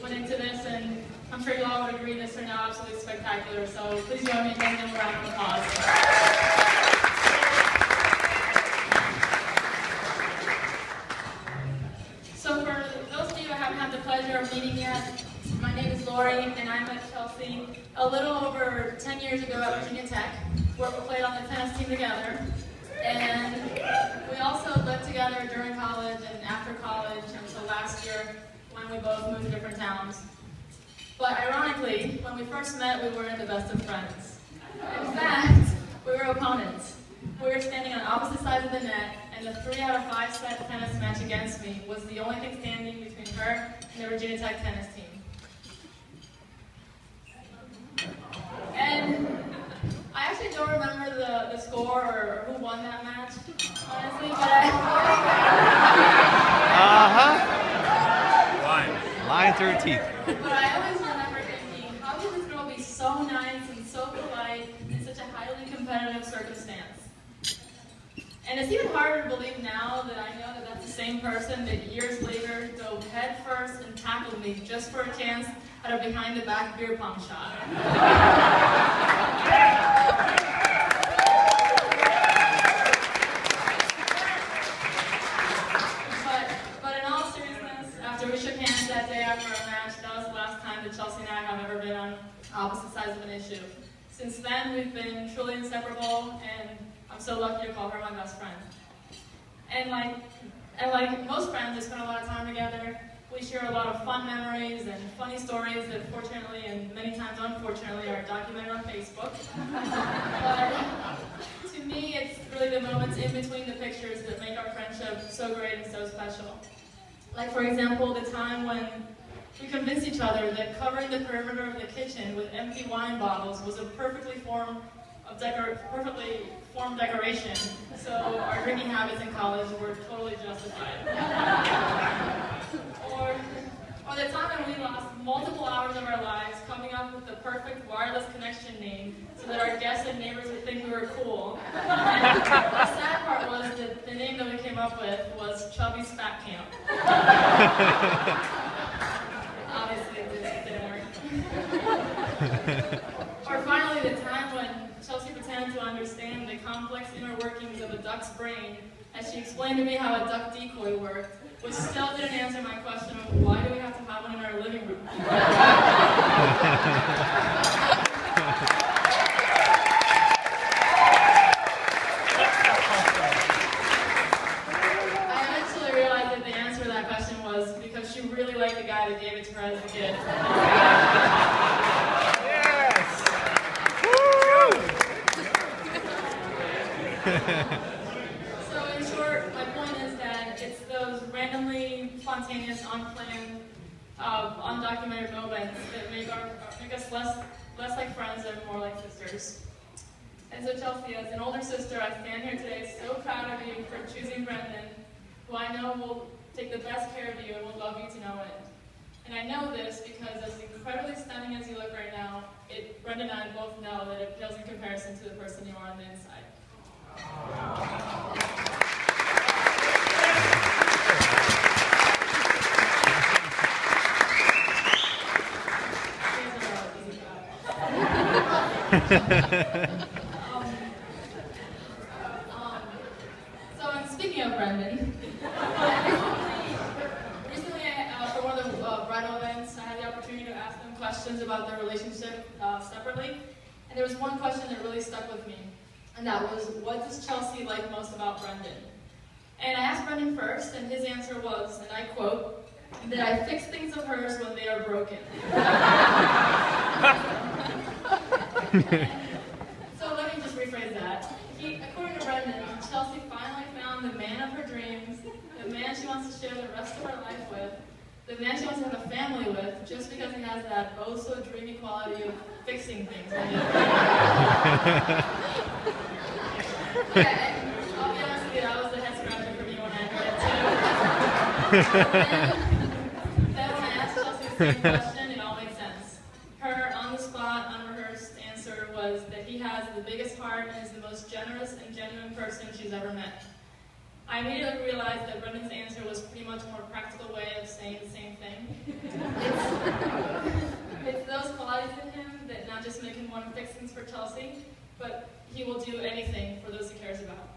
went into this, and I'm sure you all would agree this turned out absolutely spectacular. So please join me in giving them a round of applause. So for those of you I haven't had the pleasure of meeting yet, my name is Laurie, and I met Chelsea a little over 10 years ago at Virginia Tech, where we played on the tennis team together. And we also lived together during college and after college until last year when we both moved to different towns. But ironically, when we first met, we weren't the best of friends. In fact, we were opponents. We were standing on opposite sides of the net, and the 3 out of 5 set tennis match against me was the only thing standing between her and the Virginia Tech tennis team. And I actually don't remember the score or who won that match, honestly, but Lying through her teeth. But I always remember thinking, how could this girl be so nice and so polite in such a highly competitive circumstance? And it's even harder to believe now that I know that that's the same person that years later dove head first and tackled me just for a chance at a behind-the-back beer pong shot. But in all seriousness, after we shook hands that day after our match, that was the last time that Chelsea and I have ever been on opposite sides of an issue. Since then, we've been truly inseparable, and I'm so lucky to call her my best friend. And like most friends, we spend a lot of time together. We share a lot of fun memories and funny stories that fortunately and many times unfortunately are documented on Facebook. But to me, it's really the moments in between the pictures that make our friendship so great and so special. Like, for example, the time when we convinced each other that covering the perimeter of the kitchen with empty wine bottles was a perfectly formed decoration, so our drinking habits in college were totally justified. Or the time when we lost multiple hours of our lives coming up with the perfect wireless connection name so that our guests and neighbors would think we were cool. And the sad part was that the name that we came up with was Chubby's Fat Camp. Obviously, it didn't work. Or finally, the time when Chelsea pretended to understand the complex inner workings of a duck's brain as she explained to me how a duck decoy worked, which still didn't answer my question of why do we have to have one in our living room. I eventually realized that the answer to that question was because she really liked the guy that gave it to her as a gift. So in short, my point is that it's those randomly spontaneous, unplanned, undocumented moments that make us less like friends and more like sisters. And so Chelsea, as an older sister, I stand here today so proud of you for choosing Brendan, who I know will take the best care of you and will love you to no end. And I know this because as incredibly stunning as you look right now, Brendan and I both know that it pales in comparison to the person you are on the inside. So speaking of Brendan, recently for one of the bridal events, I had the opportunity to ask them questions about their relationship separately, and there was one question that really stuck with me. And that was, what does Chelsea like most about Brendan? And I asked Brendan first, and his answer was, and I quote, that I fix things of hers when they are broken. So let me just rephrase that. According to Brendan, Chelsea finally found the man of her dreams, the man she wants to share the rest of her life with, the man she wants to have a family with, just because he has that oh-so-dreamy quality of fixing things. Yeah, and I'll be honest with you, that was the head scratcher for me when I heard it too. Then when I asked Chelsea the same question, it all made sense. Her on-the-spot, unrehearsed answer was that he has the biggest heart and is the most generous and genuine person she's ever met. I immediately realized that Brendan's answer was pretty much a more practical way of saying the same thing. fixings for Chelsea, but he will do anything for those he cares about.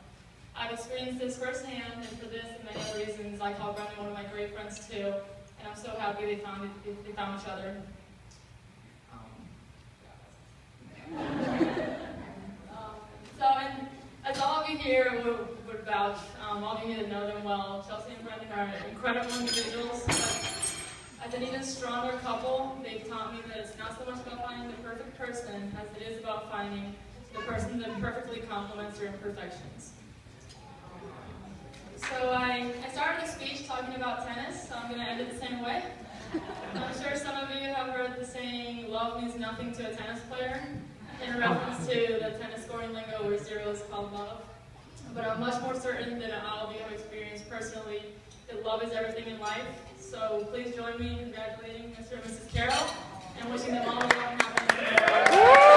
I've experienced this firsthand, and for this and many other reasons, I call Brendan one of my great friends too, and I'm so happy they found each other. And as all of you here would vouch, all of you that know them well, Chelsea and Brendan are incredible individuals, but as an even stronger couple, they've taught me that it's not so much about finding the perfect person as it is about finding the person that perfectly complements your imperfections. So I started the speech talking about tennis, so I'm going to end it the same way. I'm sure some of you have heard the saying, love means nothing to a tennis player, in reference to the tennis scoring lingo where 0 is called love. But I'm much more certain that all of you have experienced personally that love is everything in life. So please join me in congratulating Mr. and Mrs. Carroll and wishing them all the love and happiness.